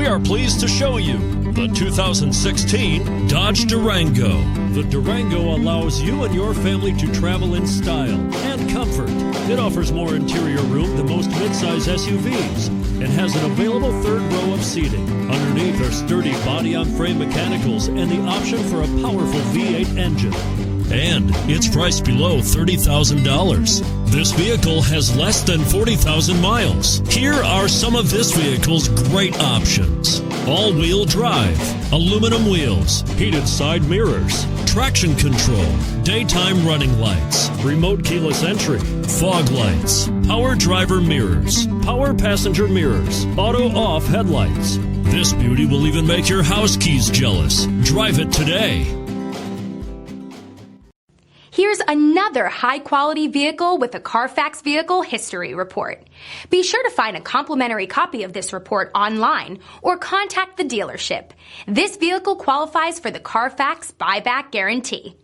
we are pleased to show you the 2016 Dodge Durango. The Durango allows you and your family to travel in style and comfort. It offers more interior room than most midsize SUVs and has an available third row of seating. Underneath are sturdy body-on-frame mechanicals and the option for a powerful V8 engine. And it's priced below $30,000. This vehicle has less than 40,000 miles. Here are some of this vehicle's great options: all-wheel drive, aluminum wheels, heated side mirrors, traction control, daytime running lights, remote keyless entry, fog lights, power driver mirrors, power passenger mirrors, auto-off headlights. This beauty will even make your house keys jealous. Drive it today. Here's another high-quality vehicle with a Carfax Vehicle History Report. Be sure to find a complimentary copy of this report online or contact the dealership. This vehicle qualifies for the Carfax Buyback Guarantee.